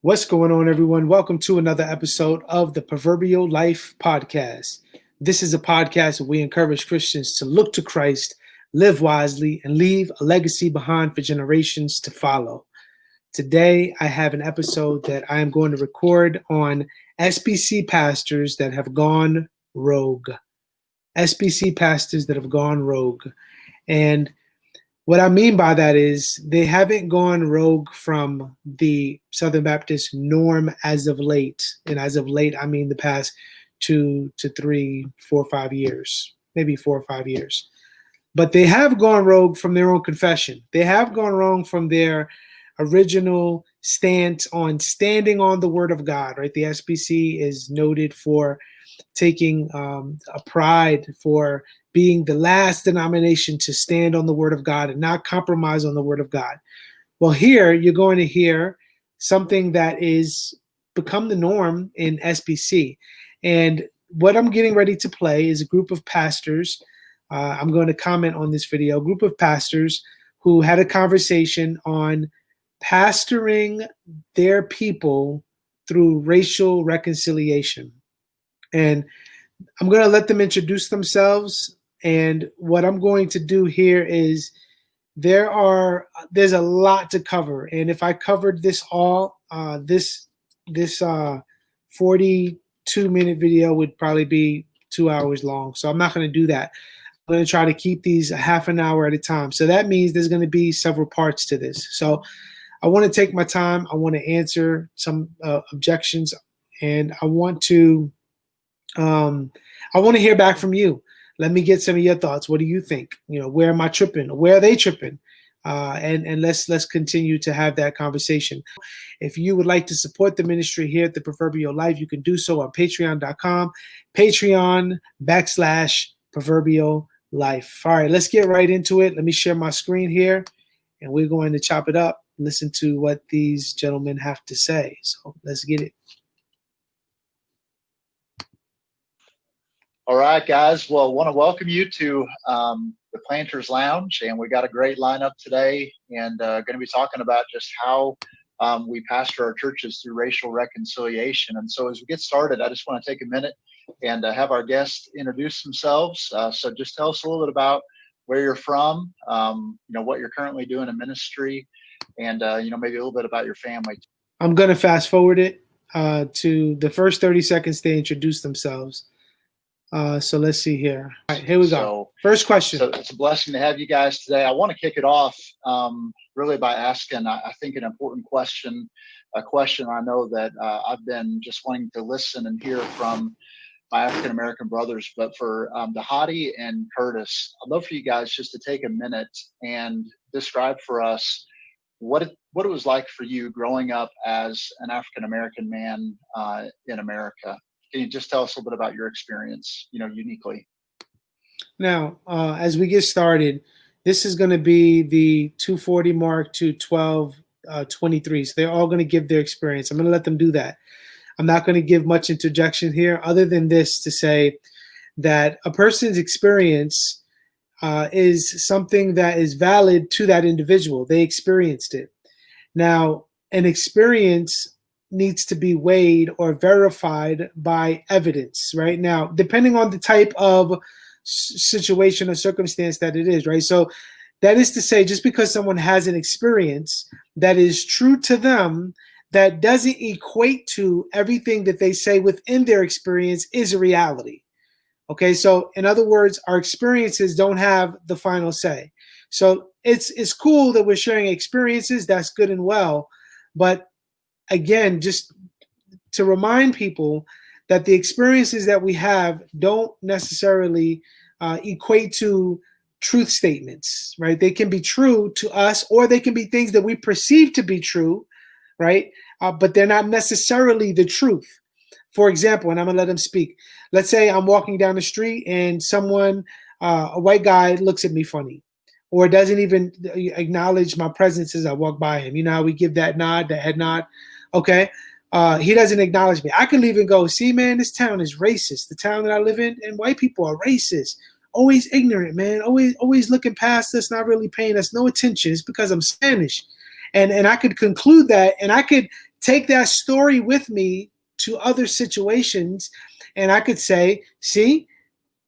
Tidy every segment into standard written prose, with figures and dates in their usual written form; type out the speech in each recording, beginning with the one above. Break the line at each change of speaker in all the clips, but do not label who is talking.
What's going on, everyone? Welcome to another episode of the Proverbial Life Podcast. This is a podcast where we encourage Christians to look to Christ, live wisely, and leave a legacy behind for generations to follow. Today, I have an episode that I am going to record on SBC pastors that have gone rogue. SBC pastors that have gone rogue. And what I mean by that is they haven't gone rogue from the Southern Baptist norm as of late. And as of late, I mean the past 2 to 3, 4, 5 years, maybe 4 or 5 years. But they have gone rogue from their own confession. They have gone wrong from their original stance on standing on the Word of God, right? The SBC is noted for taking a pride for being the last denomination to stand on the Word of God and not compromise on the Word of God. Well, here you're going to hear something that is become the norm in SBC. And what I'm getting ready to play is a group of pastors. I'm going to comment on this video, a group of pastors who had a conversation on pastoring their people through racial reconciliation. And I'm going to let them introduce themselves. And what I'm going to do here is there's a lot to cover. And if I covered this all, this 42-minute video would probably be 2 hours long. So I'm not going to do that. I'm going to try to keep these a half an hour at a time. So that means there's going to be several parts to this. So I want to take my time. I want to answer some objections, and I want to hear back from you. Let me get some of your thoughts. What do you think? Where am I tripping? Where are they tripping? And let's continue to have that conversation. If you would like to support the ministry here at the Proverbial Life, you can do so on patreon.com, Patreon.com/Proverbial Life. All right, let's get right into it. Let me share my screen here, and we're going to chop it up, listen to what these gentlemen have to say. So let's get it.
All right, guys. Well, I want to welcome you to the Planters Lounge, and we got a great lineup today, and going to be talking about just how we pastor our churches through racial reconciliation. And so as we get started, I just want to take a minute and have our guests introduce themselves. So just tell us a little bit about where you're from, what you're currently doing in ministry, and maybe a little bit about your family.
I'm going to fast forward it to the first 30 seconds they introduce themselves. So let's see here. All right, here we go. First question.
So it's a blessing to have you guys today. I want to kick it off really by asking, I think, an important question, a question I know that I've been just wanting to listen and hear from my African-American brothers, but for Dhati and Curtis, I'd love for you guys just to take a minute and describe for us what it was like for you growing up as an African-American man in America. Can you just tell us a little bit about your experience, uniquely?
Now, as we get started, this is going to be the 240 mark to 12:23. So they're all going to give their experience. I'm going to let them do that. I'm not going to give much interjection here other than this to say that a person's experience is something that is valid to that individual. They experienced it. Now, an experience needs to be weighed or verified by evidence, right? Now, depending on the type of situation or circumstance that it is, right? So that is to say, just because someone has an experience that is true to them, that doesn't equate to everything that they say within their experience is a reality. Okay, so in other words, our experiences don't have the final say. So it's cool that we're sharing experiences. That's good and well, but again, just to remind people that the experiences that we have don't necessarily equate to truth statements, right? They can be true to us, or they can be things that we perceive to be true, right? But they're not necessarily the truth. For example, and I'm gonna let them speak. Let's say I'm walking down the street and someone, a white guy, looks at me funny, or doesn't even acknowledge my presence as I walk by him. You know how we give that nod, the head nod? Okay, he doesn't acknowledge me. I could leave and go, see, man, this town is racist. The town that I live in, and white people are racist. Always ignorant, man. Always looking past us, not really paying us no attention. It's because I'm Spanish. And I could conclude that, and I could take that story with me to other situations, and I could say, see,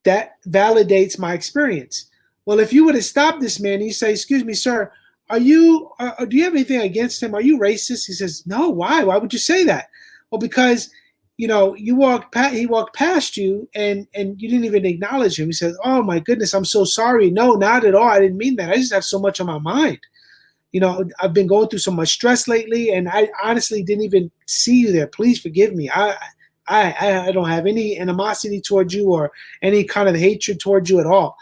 that validates my experience. Well, if you would have stopped this man and you say, excuse me, sir, do you have anything against him? Are you racist? He says, no. Why? Why would you say that? Well, because he walked past you and you didn't even acknowledge him. He says, oh my goodness, I'm so sorry. No, not at all. I didn't mean that. I just have so much on my mind. I've been going through so much stress lately, and I honestly didn't even see you there. Please forgive me. I don't have any animosity towards you or any kind of hatred towards you at all.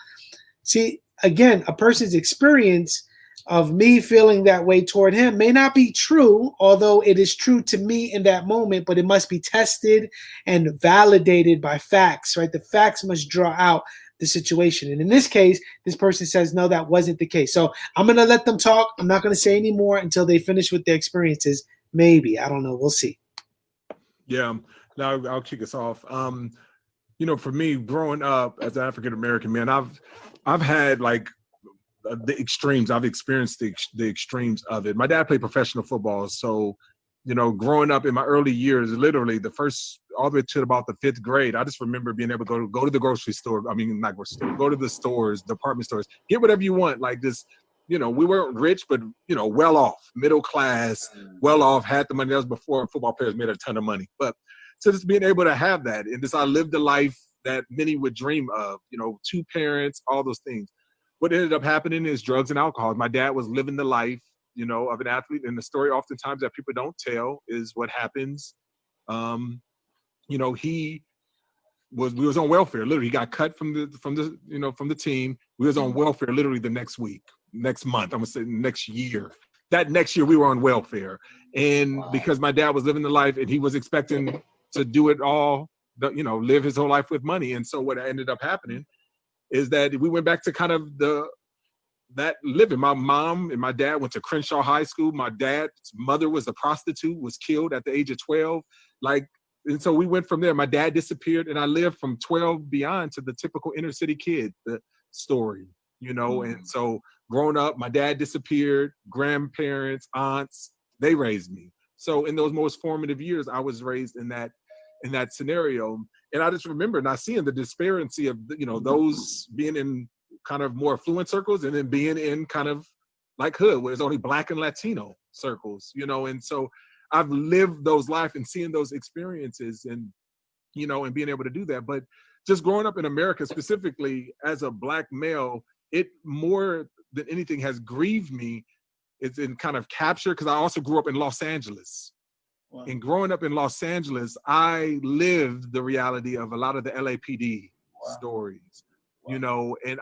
See, again, a person's experience of me feeling that way toward him may not be true, although it is true to me in that moment, but it must be tested and validated by facts, right? The facts must draw out the situation. And in this case, this person says, no, that wasn't the case. So I'm going to let them talk. I'm not going to say any more until they finish with their experiences. Maybe. I don't know. We'll see.
Yeah. Now I'll kick us off. For me, growing up as an African-American man, I've had like the extremes. I've experienced the extremes of it. My dad played professional football. So, growing up in my early years, literally the first, all the way to about the 5th grade, I just remember being able to go to the grocery store. I mean, not grocery store, go to the stores, department stores, get whatever you want. Like this, we weren't rich, but, well off, middle class, well off, had the money. That was before football players made a ton of money. But so just being able to have that, and I lived the life that many would dream of, 2 parents, all those things. What ended up happening is drugs and alcohol. My dad was living the life, of an athlete. And the story oftentimes that people don't tell is what happens. We was on welfare. Literally, he got cut from the team. We was on welfare literally the next week, next month. I'm gonna say next year. That next year we were on welfare. And because my dad was living the life and he was expecting to do it all, live his whole life with money. And so what ended up happening is that we went back to kind of that living. My mom and my dad went to Crenshaw High School. My dad's mother was a prostitute, was killed at the age of 12. And so we went from there. My dad disappeared, and I lived from 12 beyond to the typical inner city kid, the story, And so growing up, my dad disappeared, grandparents, aunts, they raised me. So in those most formative years, I was raised in that scenario. And I just remember not seeing the disparity of, those being in kind of more affluent circles and then being in kind of like hood, where it's only Black and Latino circles, And so I've lived those lives and seeing those experiences and being able to do that. But just growing up in America, specifically as a Black male, it more than anything has grieved me. It's in kind of capture, because I also grew up in Los Angeles. Wow. And growing up in Los Angeles, I lived the reality of a lot of the LAPD stories, and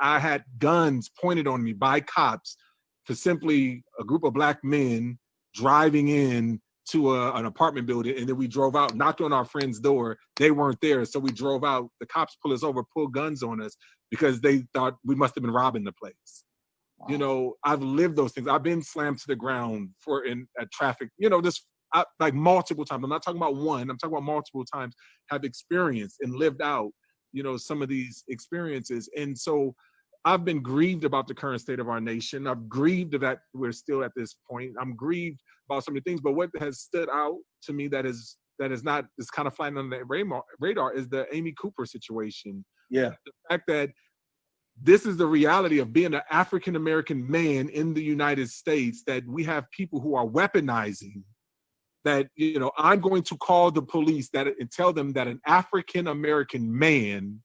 I had guns pointed on me by cops for simply a group of Black men driving in to an apartment building. And then we drove out, knocked on our friend's door. They weren't there. So we drove out. The cops pulled us over, pulled guns on us because they thought we must have been robbing the place. Wow. I've lived those things. I've been slammed to the ground at traffic, like multiple times. I'm not talking about one. I'm talking about multiple times. Have experienced and lived out, some of these experiences. And so I've been grieved about the current state of our nation. I've grieved that we're still at this point. I'm grieved about so many things. But what has stood out to me that is kind of flying under the radar is the Amy Cooper situation. Yeah. The fact that this is the reality of being an African-American man in the United States, that we have people who are weaponizing that, I'm going to call the police and tell them that an African-American man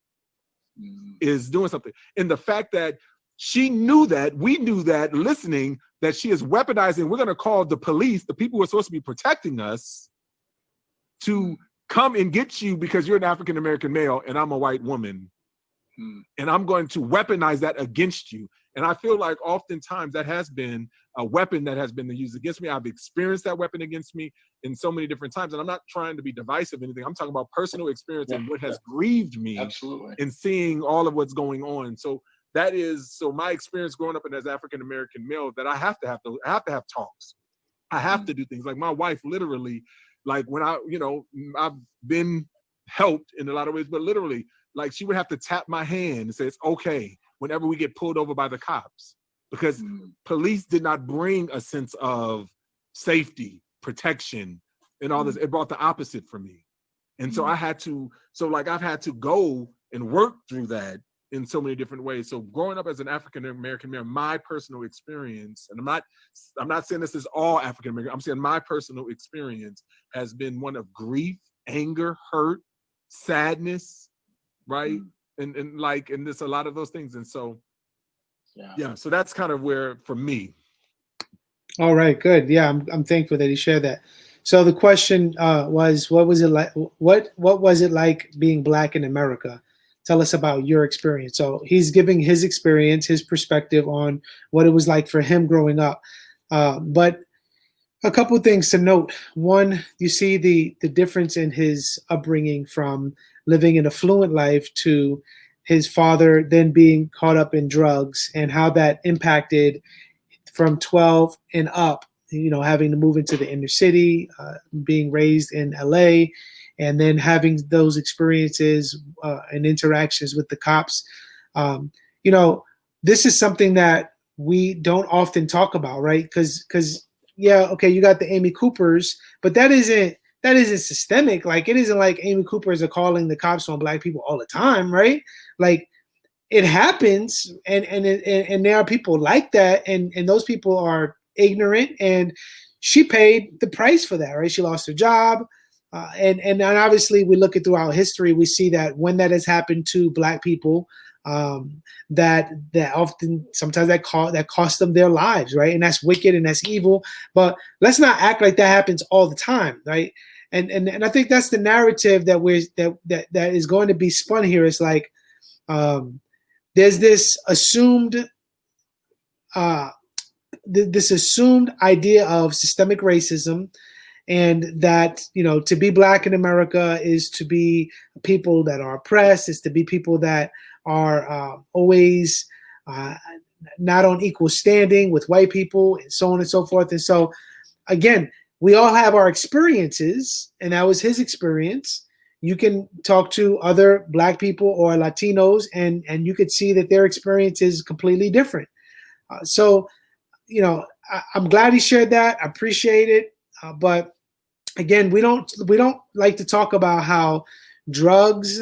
is doing something. And the fact that she knew that, we knew that, listening, that she is weaponizing, we're going to call the police, the people who are supposed to be protecting us, to come and get you because you're an African-American male and I'm a white woman. And I'm going to weaponize that against you. And I feel like oftentimes that has been a weapon that has been used against me. I've experienced that weapon against me in so many different times. And I'm not trying to be divisive or anything. I'm talking about personal experience and what has grieved me. Absolutely. In seeing all of what's going on. So my experience growing up as African-American male, that I have to have talks. I have to do things. Like my wife, literally, like when I've been helped in a lot of ways, but literally, like she would have to tap my hand and say, it's okay whenever we get pulled over by the cops, because police did not bring a sense of safety, protection, and all this. It brought the opposite for me. And so I've had to go and work through that in so many different ways. So growing up as an African American man, my personal experience, and I'm not saying this is all African American, I'm saying my personal experience has been one of grief, anger, hurt, sadness, right? And there's a lot of those things. And so so that's kind of where, for me.
All right, good. Yeah, I'm thankful that he shared that. So the question was, what was it like? What was it like being Black in America? Tell us about your experience. So he's giving his experience, his perspective on what it was like for him growing up. But a couple of things to note. One, you see the difference in his upbringing from living an affluent life to his father then being caught up in drugs, and how that impacted from 12 and up, having to move into the inner city, being raised in LA, and then having those experiences and interactions with the cops. This is something that we don't often talk about, right? Because you got the Amy Coopers, but that isn't systemic. Like, it isn't like Amy Coopers are calling the cops on Black people all the time, right? Like, it happens, and there are people like that, and those people are ignorant, and she paid the price for that, right? She lost her job, and obviously we look at throughout history, we see that when that has happened to Black people, that often sometimes that cost them their lives, right? And that's wicked and that's evil. But let's not act like that happens all the time, right? And I think that's the narrative that is going to be spun here. It's like there's this assumed idea of systemic racism, and that to be Black in America is to be people that are oppressed, is to be people that are always not on equal standing with white people, and so on and so forth. And so, again, we all have our experiences, and that was his experience. You can talk to other Black people or Latinos, and you could see that their experience is completely different. I'm glad he shared that. I appreciate it. But again, we don't like to talk about how drugs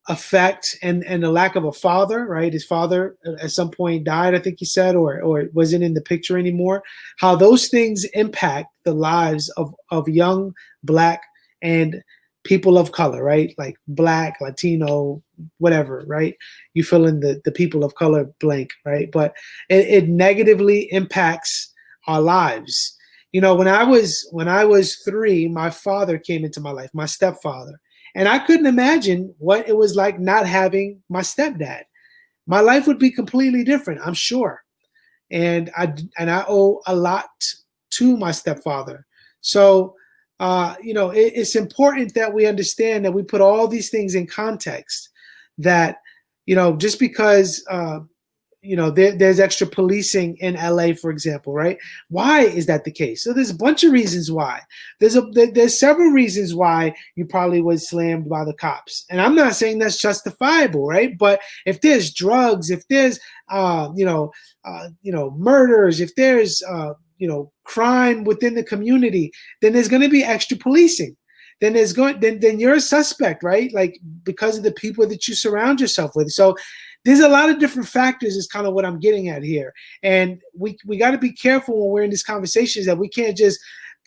affect and the lack of a father, right? His father at some point died, I think he said, or wasn't in the picture anymore. How those things impact the lives of young Black and people of color, right? Like Black, Latino, whatever, right? You fill in the people of color blank, right? But it negatively impacts our lives. When I was 3, my father came into my life, my stepfather, and I couldn't imagine what it was like not having my stepdad. My life would be completely different, I'm sure. And I owe a lot to my stepfather. So, it's important that we understand that we put all these things in context, that, just because, there's extra policing in LA, for example, right? Why is that the case? So there's a bunch of reasons why. There's several reasons why you probably was slammed by the cops. And I'm not saying that's justifiable, right? But if there's drugs, if there's, murders, if there's, crime within the community, then there's going to be extra policing. Then then you're a suspect, right? Like, because of the people that you surround yourself with. So there's a lot of different factors is kind of what I'm getting at here. And we got to be careful when we're in these conversations, that we can't just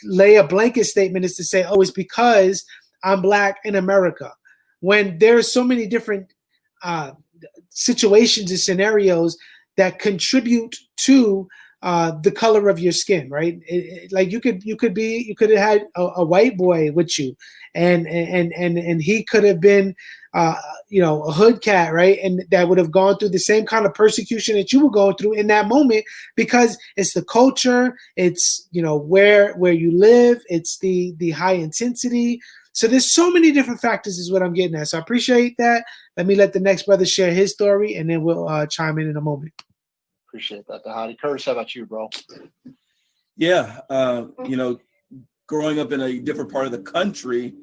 lay a blanket statement as to say, oh, it's because I'm Black in America, when there's so many different situations and scenarios that contribute to the color of your skin, right? Like you could have had a white boy with you, and he could have been, a hood cat, right? And that would have gone through the same kind of persecution that you were going through in that moment, because it's the culture, it's where you live, it's the high intensity. So there's so many different factors is what I'm getting at. So I appreciate that. Let me let the next brother share his story, and then we'll chime in a moment.
Appreciate that, Dhati. Curtis, how about you, bro?
Yeah, growing up in a different part of the country,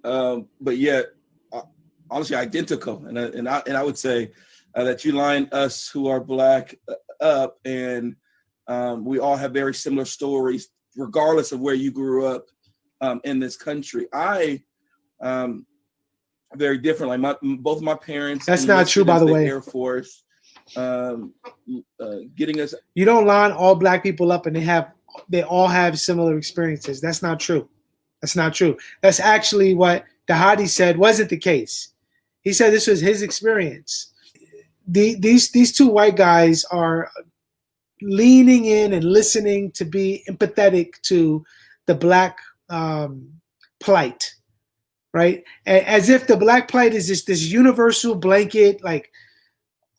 but yet honestly identical. And I would say that you line us who are Black up, and we all have very similar stories, regardless of where you grew up. in this country. I very different. Like both my parents.
That's not true, by the way.
Air Force, getting us.
You don't line all black people up and they all have similar experiences. That's not true. That's not true. That's actually what Dhati said wasn't the case. He said this was his experience. These two white guys are leaning in and listening to be empathetic to the black plight, right? As if the black plight is just this universal blanket, like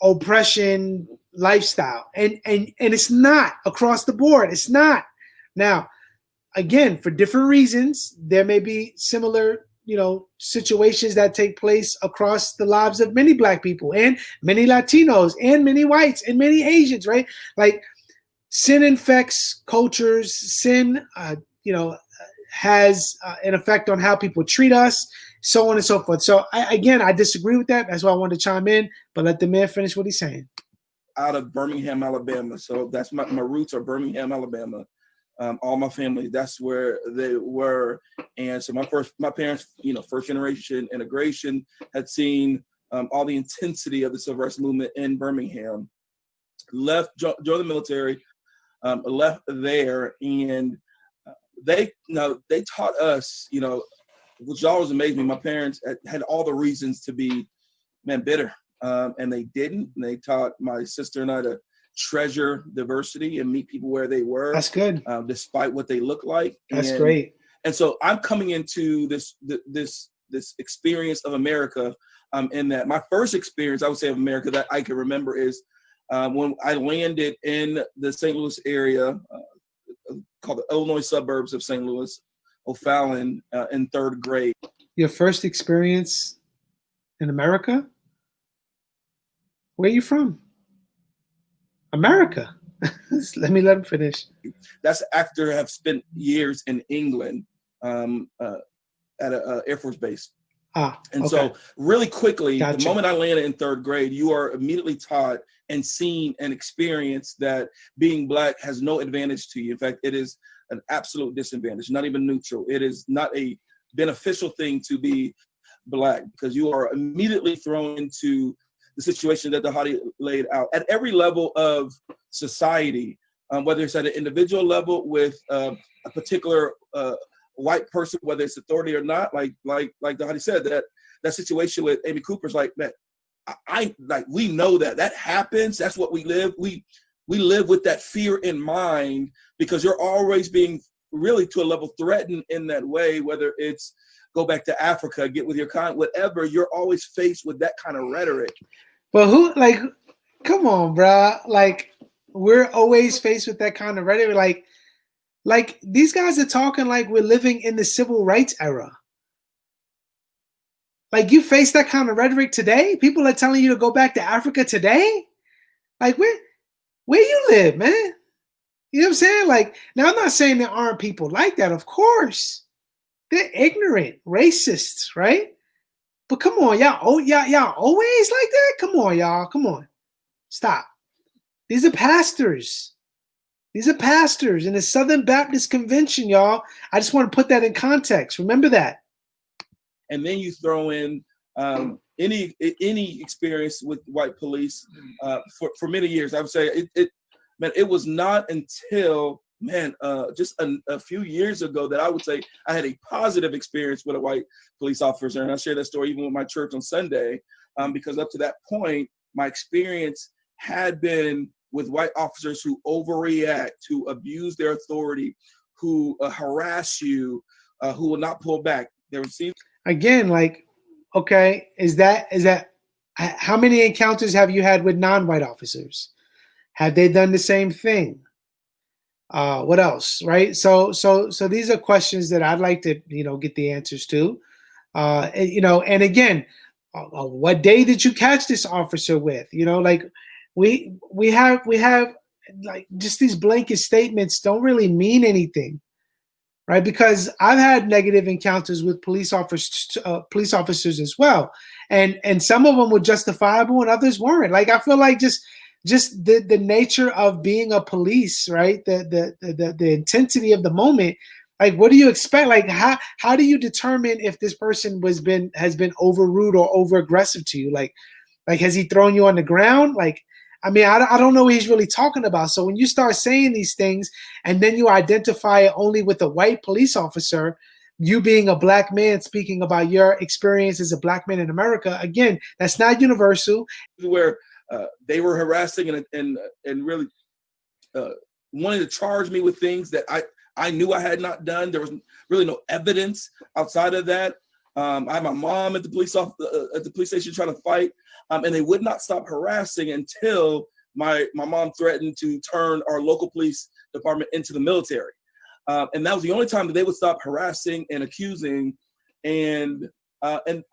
oppression lifestyle, and it's not across the board. It's not. Now, again, for different reasons, there may be similar, situations that take place across the lives of many black people and many Latinos and many whites and many Asians, right? Like sin infects cultures. Sin, has an effect on how people treat us, so on and so forth. So I disagree with that. That's why I wanted to chime in, but let the man finish what he's saying.
Out of Birmingham, Alabama. So that's my roots are Birmingham, Alabama. All my family, that's where they were. And so my parents, first generation integration, had seen all the intensity of the civil rights movement in Birmingham, left, joined the military, left there. And they taught us, which always amazed me. My parents had all the reasons to be, bitter. And they didn't. And they taught my sister and I to treasure diversity and meet people where they were.
That's good.
Despite what they look like.
That's great.
And so I'm coming into this experience of America, in that my first experience, I would say, of America that I can remember is when I landed in the St. Louis area, called the Illinois suburbs of St. Louis, O'Fallon, in third grade.
Your first experience in America? Where are you from? America. Let him finish.
That's after I have spent years in England at an Air Force base. And so really quickly, The moment I landed in third grade, you are immediately taught and seen and experienced that being Black has no advantage to you. In fact, it is an absolute disadvantage, not even neutral. It is not a beneficial thing to be Black, because you are immediately thrown into the situation that Dhati laid out at every level of society, whether it's at an individual level with a particular white person, whether it's authority or not, like Dhati said, that situation with Amy Cooper's like, man, we know that happens. That's what we live. We live with that fear in mind, because you're always being really to a level threatened in that way, whether it's go back to Africa, get with your kind, whatever, you're always faced with that kind of rhetoric.
Well, come on, bro. We're always faced with that kind of rhetoric. Like these guys are talking like we're living in the civil rights era. Like, you face that kind of rhetoric today? People are telling you to go back to Africa today? Like, where you live, man? You know what I'm saying? Like, now I'm not saying there aren't people like that, of course. They're ignorant, racists, right? But come on, y'all always like that? Come on, y'all. Come on. Stop. These are pastors. These are pastors in the Southern Baptist Convention, y'all. I just want to put that in context. Remember that.
And then you throw in any experience with white police for many years. I would say it was not until just a few years ago that I would say I had a positive experience with a white police officer. And I share that story even with my church on Sunday, because up to that point, my experience had been with white officers who overreact, who abuse their authority, who harass you, who will not pull back. They receive. Again,
is that how many encounters have you had with non-white officers? Have they done the same thing? What else, right? So these are questions that I'd like to, get the answers to. And again, what day did you catch this officer with? We have just these blanket statements don't really mean anything, right? Because I've had negative encounters with police officers as well, and some of them were justifiable and others weren't. Like, I feel like just the nature of being a police, right? The intensity of the moment Like, what do you expect? Like, how do you determine if this person has been over rude or over aggressive to you? Like has he thrown you on the ground? Like, I mean, I don't know what he's really talking about. So when you start saying these things and then you identify it only with a white police officer, you being a black man speaking about your experience as a black man in America, again, that's not universal.
Where they were harassing and really wanted to charge me with things that I knew I had not done. There was really no evidence outside of that. I had my mom at the police station trying to fight, and they would not stop harassing until my mom threatened to turn our local police department into the military. And that was the only time that they would stop harassing and accusing. And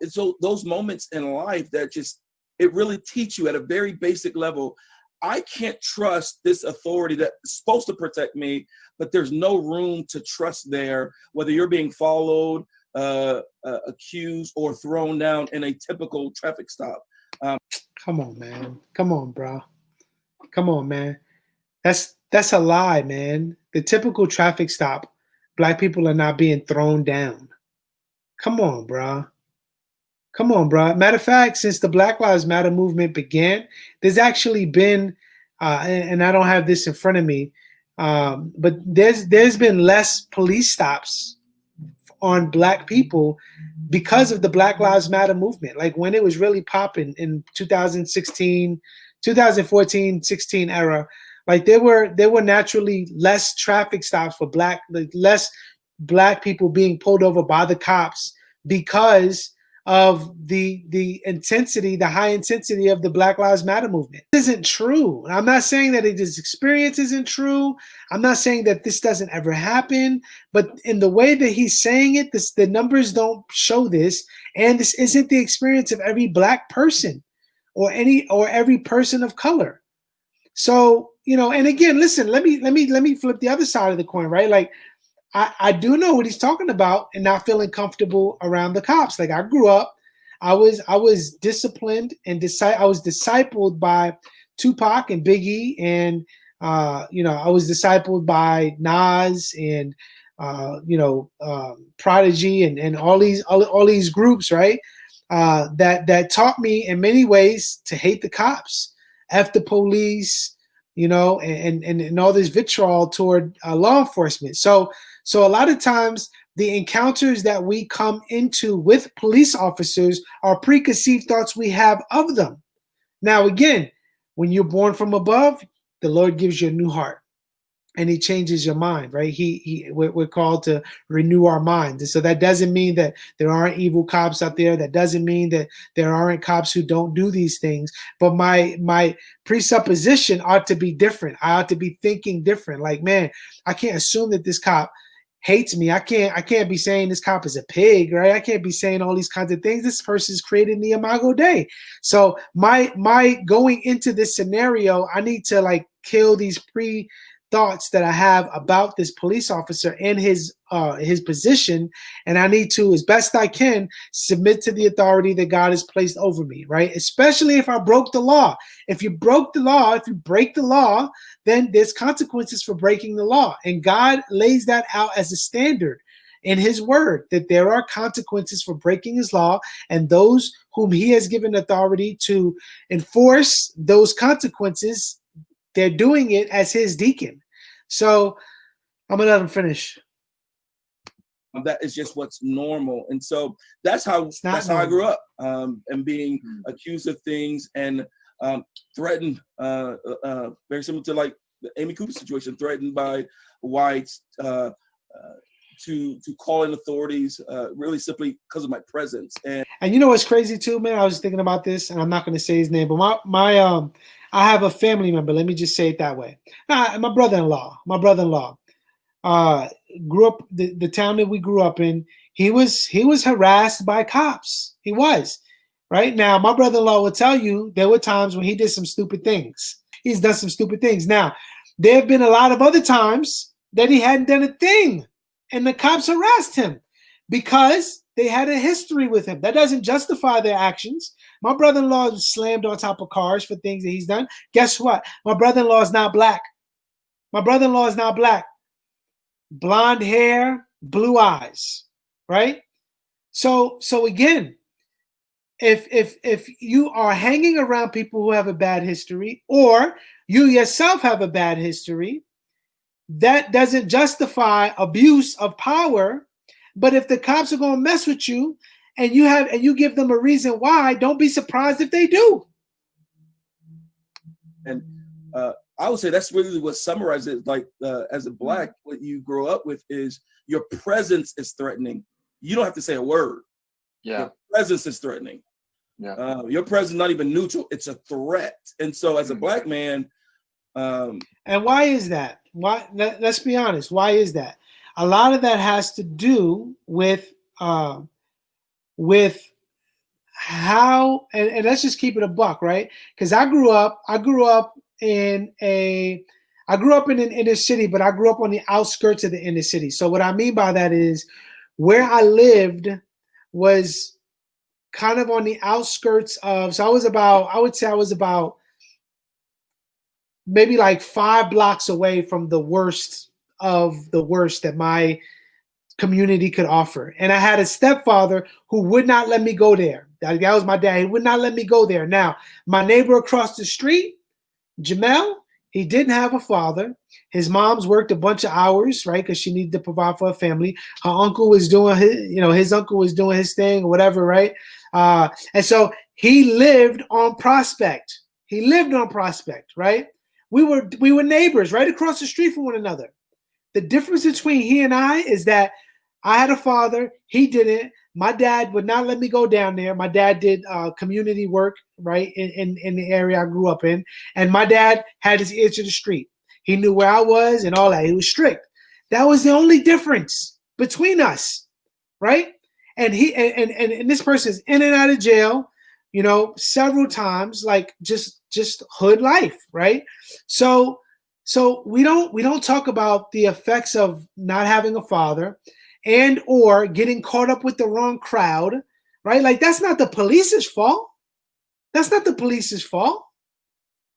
so those moments in life that just, it really teach you at a very basic level, I can't trust this authority that's supposed to protect me, but there's no room to trust there, whether you're being followed, accused, or thrown down in a typical traffic stop.
Come on, man. Come on, bro. Come on, man. That's a lie, man. The typical traffic stop, black people are not being thrown down. Come on, bro. Come on, bro. Matter of fact, since the Black Lives Matter movement began, there's actually been, and I don't have this in front of me, but there's been less police stops on black people because of the Black Lives Matter movement. Like when it was really popping in 2016, 2014, 16 era, like there were naturally less traffic stops for less black people being pulled over by the cops because of the intensity, the high intensity of the Black Lives Matter movement. This isn't true. I'm not saying that this experience isn't true. I'm not saying that this doesn't ever happen, but in the way that he's saying it, the numbers don't show this, and this isn't the experience of every black person or every person of color. So, and again, listen, let me flip the other side of the coin, right? Like, I do know what he's talking about and not feeling comfortable around the cops. Like I grew up, I was disciplined and I was discipled by Tupac and Biggie, and I was discipled by Nas and Prodigy and all these groups, right? That taught me in many ways to hate the cops, F the police, and all this vitriol toward law enforcement. So a lot of times the encounters that we come into with police officers are preconceived thoughts we have of them. Now, again, when you're born from above, the Lord gives you a new heart and he changes your mind, right? We're called to renew our minds. And so that doesn't mean that there aren't evil cops out there. That doesn't mean that there aren't cops who don't do these things. But my presupposition ought to be different. I ought to be thinking different. Like, man, I can't assume that this cop hates me. I can't be saying this cop is a pig, right? I can't be saying all these kinds of things. This person's created the Imago Dei. So my going into this scenario, I need to like kill these thoughts that I have about this police officer and his position, and I need to, as best I can, submit to the authority that God has placed over me, right? Especially if I broke the law. If you break the law, then there's consequences for breaking the law, and God lays that out as a standard in his word, that there are consequences for breaking his law, and those whom he has given authority to enforce those consequences, they're doing it as his deacon. So I'm gonna let him finish.
That is just what's normal, and so that's how I grew up, and being accused of things and threatened, very similar to like the Amy Cooper situation, threatened by whites to call in authorities, really simply because of my presence. And
you know what's crazy too, man? I was thinking about this, and I'm not going to say his name, but I have a family member. Let me just say it that way. My brother-in-law grew up the town that we grew up in. He was harassed by cops. He was. Right now, my brother-in-law will tell you there were times when he did some stupid things. He's done some stupid things. Now, there have been a lot of other times that he hadn't done a thing, and the cops harassed him because they had a history with him. That doesn't justify their actions. My brother-in-law was slammed on top of cars for things that he's done. Guess what? My brother-in-law is not black. My brother-in-law is not black. Blonde hair, blue eyes, right? So again, if you are hanging around people who have a bad history, or you yourself have a bad history, that doesn't justify abuse of power. But if the cops are going to mess with you and you give them a reason why, don't be surprised if they do.
And I would say that's really what summarizes it. Like as a Black, what you grow up with is your presence is threatening. You don't have to say a word.
Yeah.
Your presence is threatening.
Yeah.
Your presence is not even neutral. It's a threat. And so as a Black man.
And why is that? Why? Let's be honest. Why is that? A lot of that has to do with how, and let's just keep it a buck, right? Because I grew up in an inner city, but I grew up on the outskirts of the inner city. So what I mean by that is where I lived was kind of on the outskirts of, so I would say I was about maybe like 5 blocks away from the worst of the worst that my community could offer. And I had a stepfather who would not let me go there. That was my dad. He would not let me go there. Now, my neighbor across the street, Jamel, he didn't have a father. His mom's worked a bunch of hours, right? Because she needed to provide for her family. Her uncle was doing his uncle was doing his thing or whatever, right? And so he lived on Prospect. Right? We were neighbors right across the street from one another. The difference between he and I is that I had a father, he didn't. My dad would not let me go down there. My dad did community work, right, in the area I grew up in. And my dad had his ear to the street. He knew where I was and all that. He was strict. That was the only difference between us, right? And this person is in and out of jail, several times, like just hood life, right? So we don't talk about the effects of not having a father and or getting caught up with the wrong crowd, right? Like that's not the police's fault.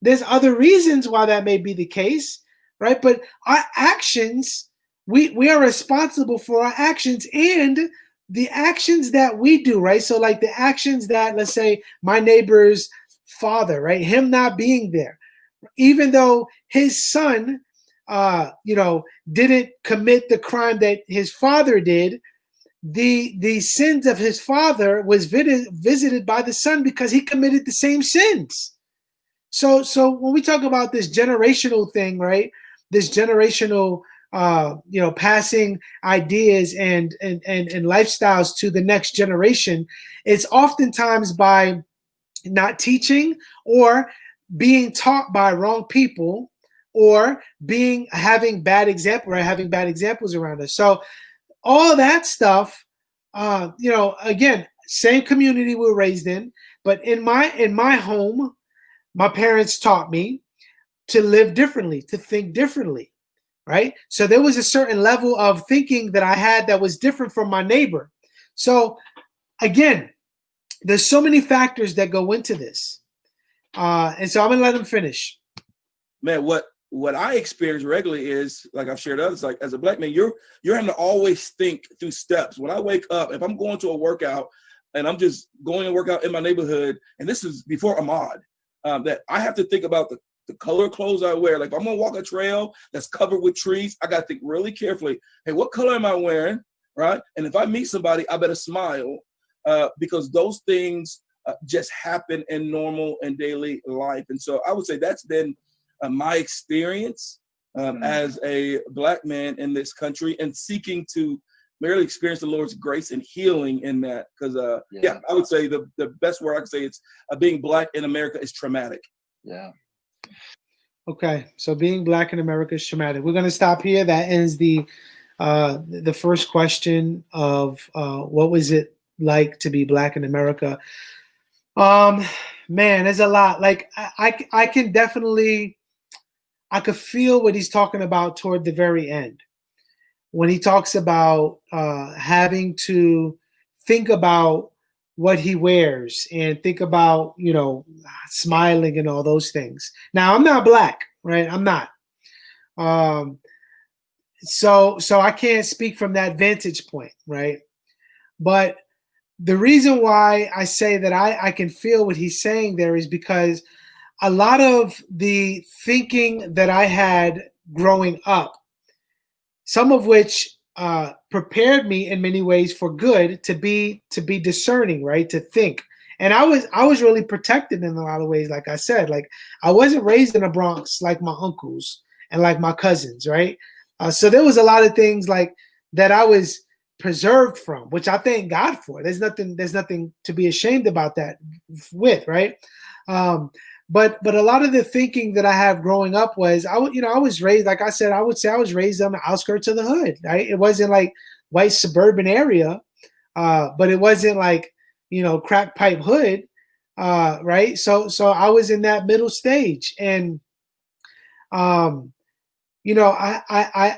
There's other reasons why that may be the case, right? But our actions, we are responsible for our actions and the actions that we do, right? So like the actions that, let's say, my neighbor's father, right? Him not being there, even though his son, didn't commit the crime that his father did, the sins of his father was visited by the son because he committed the same sins. So when we talk about this generational thing, right? This generational, passing ideas and lifestyles to the next generation, it's oftentimes by not teaching or being taught by wrong people or having bad examples around us. So all that stuff, again, same community we were raised in, but in my home, my parents taught me to live differently, to think differently, right? So there was a certain level of thinking that I had that was different from my neighbor. So again, there's so many factors that go into this. And so I'm going to let him finish.
Man, what I experience regularly is, like I've shared others, like as a Black man, you're having to always think through steps. When I wake up, if I'm going to a workout and I'm just going to work out in my neighborhood, and this is before Ahmad, that I have to think about the color of clothes I wear. Like if I'm going to walk a trail that's covered with trees, I got to think really carefully, hey, what color am I wearing, right? And if I meet somebody, I better smile because those things just happen in normal and daily life. And so I would say that's been my experience as a Black man in this country and seeking to merely experience the Lord's grace and healing in that. Because, I would say the best word I could say it's being Black in America is traumatic.
Yeah.
Okay, so being Black in America is traumatic. We're going to stop here. That ends the first question of what was it like to be Black in America. Man, there's a lot. Like I can definitely, I could feel what he's talking about toward the very end when he talks about having to think about what he wears and think about, smiling and all those things. Now, I'm not Black, right? I'm not. so I can't speak from that vantage point, right? But the reason why I say that I can feel what he's saying there is because a lot of the thinking that I had growing up, some of which prepared me in many ways for good, to be discerning, right? To think. And I was really protected in a lot of ways. Like I said, like I wasn't raised in the Bronx like my uncles and like my cousins, right? So there was a lot of things like that I was preserved from, which I thank God for. There's nothing to be ashamed about that with, right? But a lot of the thinking that I have growing up was I was raised, like I said, I would say I was raised on the outskirts of the hood, right? It wasn't like white suburban area, but it wasn't like, crack pipe hood, right? So I was in that middle stage, and I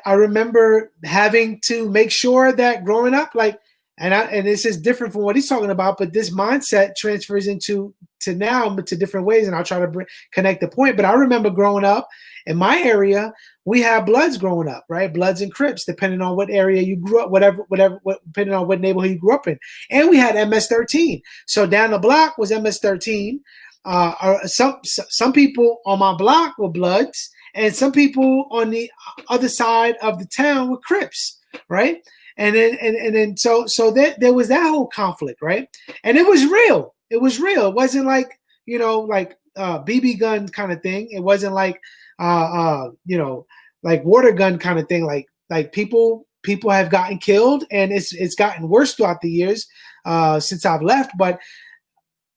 remember having to make sure that growing up, like, and this is different from what he's talking about, but this mindset transfers into now, but to different ways, and I'll try to connect the point. But I remember growing up in my area, we had Bloods growing up, right? Bloods and Crips, depending on what area you grew up, whatever, depending on what neighborhood you grew up in. And we had MS-13. So down the block was MS-13. Some people on my block were Bloods, and some people on the other side of the town were Crips, right? And then so there was that whole conflict, right? And it was real. It was real. It wasn't like, BB gun kind of thing. It wasn't like like water gun kind of thing. Like people have gotten killed, and it's gotten worse throughout the years since I've left. But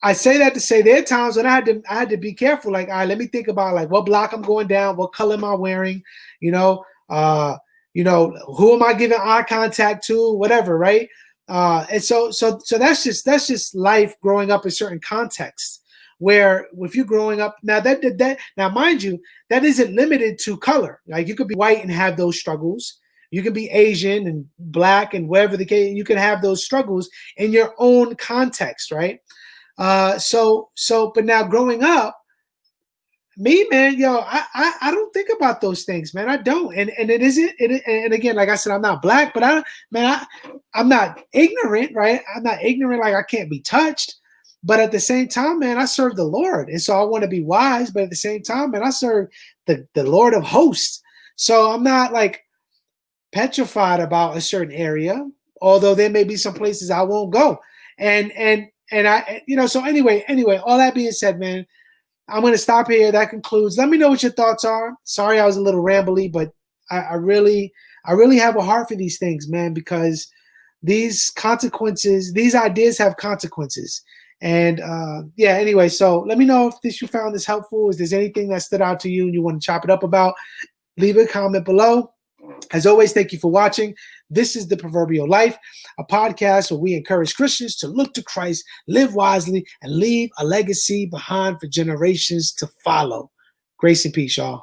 I say that to say there are times when I had to be careful. Like, all right, let me think about like what block I'm going down, what color am I wearing, who am I giving eye contact to, whatever, right? And so that's just life growing up in certain contexts. Where if you're growing up now, now mind you, that isn't limited to color. Like you could be white and have those struggles. You can be Asian and black and whatever the case. You can have those struggles in your own context, right? But now growing up, me, man, I don't think about those things, man. I don't. And it isn't, and again, like I said, I'm not black, but I'm not ignorant, right? I'm not ignorant. Like I can't be touched, but at the same time, man, I serve the Lord. And so I want to be wise, but at the same time, man, I serve the Lord of hosts. So I'm not like petrified about a certain area, although there may be some places I won't go. And I, so anyway, all that being said, man, I'm going to stop here. That concludes. Let me know what your thoughts are. Sorry, I was a little rambly, but I really have a heart for these things, man, because these ideas have consequences. And anyway, so let me know if you found this helpful. If there's anything that stood out to you and you want to chop it up about, leave a comment below. As always, thank you for watching. This is The Proverbial Life, a podcast where we encourage Christians to look to Christ, live wisely, and leave a legacy behind for generations to follow. Grace and peace, y'all.